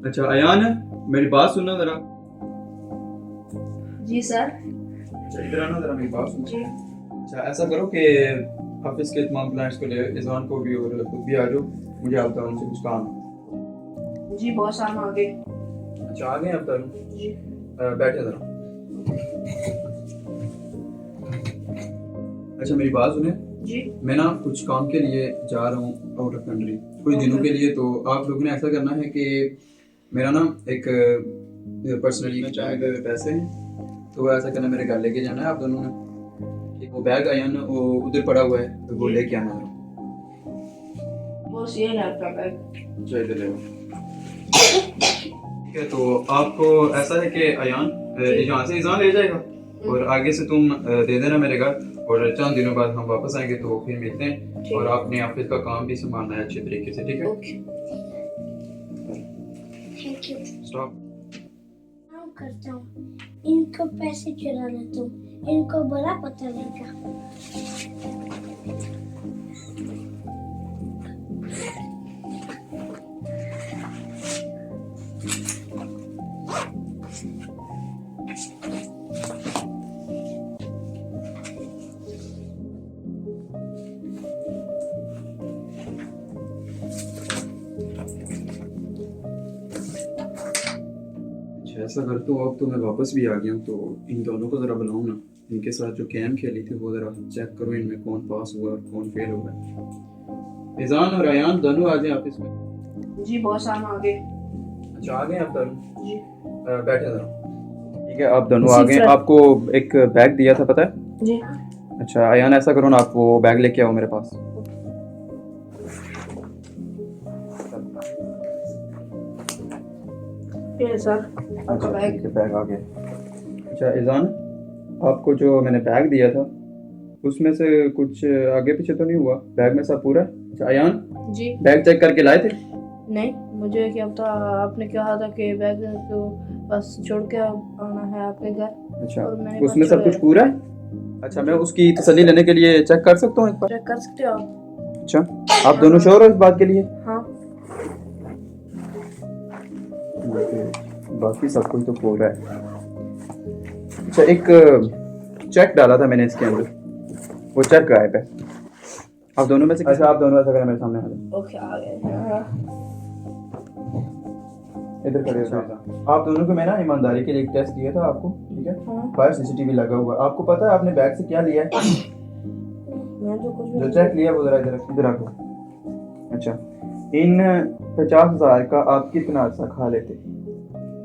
अच्छा अयान, मेरी बात सुनना जरा। जी सर। अच्छा इधर आना जरा, मेरी बात सुनो। जी। अच्छा ऐसा करो कि ऑफिस के तमाम क्लाइंट्स को ले, इज़ान को भी और खुद भी आ जाओ, मुझे आप दोनों से कुछ काम है। जी बॉस, हम आ गए। अच्छा आ गए आप दोनों? जी। बैठे जरा। अच्छा मेरी बात सुने, जी। मैं ना कुछ काम के लिए जा रहा हूँ आउट ऑफ कंट्री कुछ दिनों के लिए। तो आप लोगों ने ऐसा करना है कि मेरा ना एक पर्सनली में चाहे पैसे हैं, तो ऐसा करना मेरे घर लेके जाना है आप दोनों ने। कि वो बैग आया ना, वो उधर पड़ा हुआ है, तो वो लेके आना है। बॉस ये है आपका बैग। चलो ले लो। ठीक है, तो आपको ऐसा है कि अयान यहाँ से इज़ान ले जाएगा और आगे से तुम दे देना मेरे घर, और चंद दिनों बाद हम वापस आएंगे तो फिर मिलते हैं। और आपने ऑफिस का काम भी संभालना है अच्छे तरीके से, ठीक है? ओके। Thank you. स्टॉप। काम करता हूँ, इनको पैसे चुरा लेता हूँ, इनको बड़ा पता लगेगा। अच्छा ऐसा करता हूँ, अब तो मैं वापस भी आ गया हूँ, तो इन दोनों को ज़रा बुलाऊँ ना। इनके साथ जो गेम खेली थी वो ज़रा चेक करो, इनमें कौन पास हुआ और कौन फेल हुआ। इज़ान और अयान दोनों आ जाए ऑफिस में। जी बॉस, हम आ गए। अच्छा आ गए आप दोनों? जी। बैठे जरा। ठीक है, आप दोनों आ गए। आपको एक बैग दिया था, पता है? जी। अच्छा अयान, ऐसा करो ना, आप वो बैग लेके आओ मेरे पास। ये सर आपका अच्छा बैग। ठीक है, बैग आ गया। अच्छा इज़ान, आपको जो मैंने बैग दिया था उसमें से कुछ आगे पीछे तो नहीं हुआ? बैग में सब पूरा है? अच्छा अयान, जी। बैग चेक करके लाए थे? नहीं, मुझे क्या पता, आपने कहा था कि बैग को बस छोड़ के आना है आपके घर। अच्छा और मैंने उसमें बस सब कुछ पूरा है? अच्छा मैं उसकी तसल्ली लेने के लिए चेक कर सकता हूँ एक बार? चेक कर सकते हो आप? अच्छा आप दोनों श्योर हो इस बात के लिए? हाँ। बाकी सब कुछ तो पूरा है। अच्छा एक चेक डाला था मैंने इसके अंदर, वो चेक गायब है। आप दोनों में से अच्छा आप दोनों ऐसा करें, मेरे सामने आ जाओ। ओके आ गए। इधर खड़े हो जाओ। आप दोनों को मैं ना ईमानदारी के लिए एक टेस्ट दिया था आपको, ठीक है? हाँ। बाहर सीसीटीवी लगा हुआ है। आपको पता है आपने बैग से क्या लिया है? मैं जो कुछ जो चेक लिया वो जरा इधर इधर रखो। अच्छा इन 50,000 का आप कितना अर्सा खा लेते?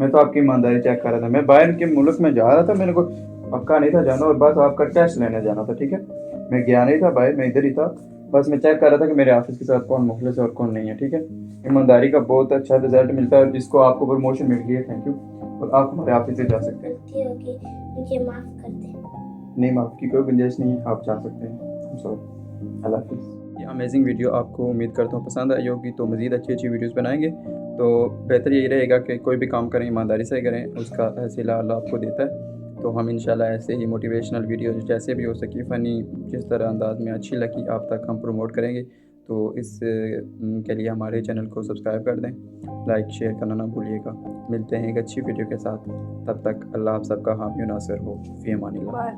मैं तो आपकी ईमानदारी चेक कर रहा था। मैं बाहर के मुल्क में जा रहा था, मेरे को पक्का नहीं था जाना, और बस आपका टेस्ट लेने जाना था, ठीक है? मैं गया नहीं था बाहर, मैं इधर ही था। बस मैं चेक कर रहा था कि मेरे ऑफिस के साथ कौन मुखलिस है और कौन नहीं है, ठीक है? ईमानदारी का बहुत अच्छा रिजल्ट मिलता है, और जिसको आपको प्रमोशन मिल गई है, थैंक यू। और आप हमारे ऑफिस से जा सकते हैं। गलती होगी, मुझे माफ कर दे। नहीं, माफ़ की कोई गुंजाइश नहीं है, आप जा सकते हैं। सॉरी, अल्लाह हाफिज़। ये अमेजिंग वीडियो आपको उम्मीद करता हूँ पसंद आई होगी। तो मज़ीद अच्छी अच्छी वीडियोस बनाएंगे, तो बेहतर यही रहेगा कि कोई भी काम करें ईमानदारी से करें, उसका सिला अल्लाह आपको देता है। तो हम इंशाल्लाह ऐसे ही मोटिवेशनल वीडियोस जैसे भी हो सकी, फ़नी जिस तरह अंदाज में अच्छी लगी आप तक हम प्रमोट करेंगे। तो इस के लिए हमारे चैनल को सब्सक्राइब कर दें, लाइक शेयर करना ना भूलिएगा। मिलते हैं एक अच्छी वीडियो के साथ, तब तक अल्लाह आप सबका हामी नासिर हो। फ़ी अमानिल्लाह। बाय।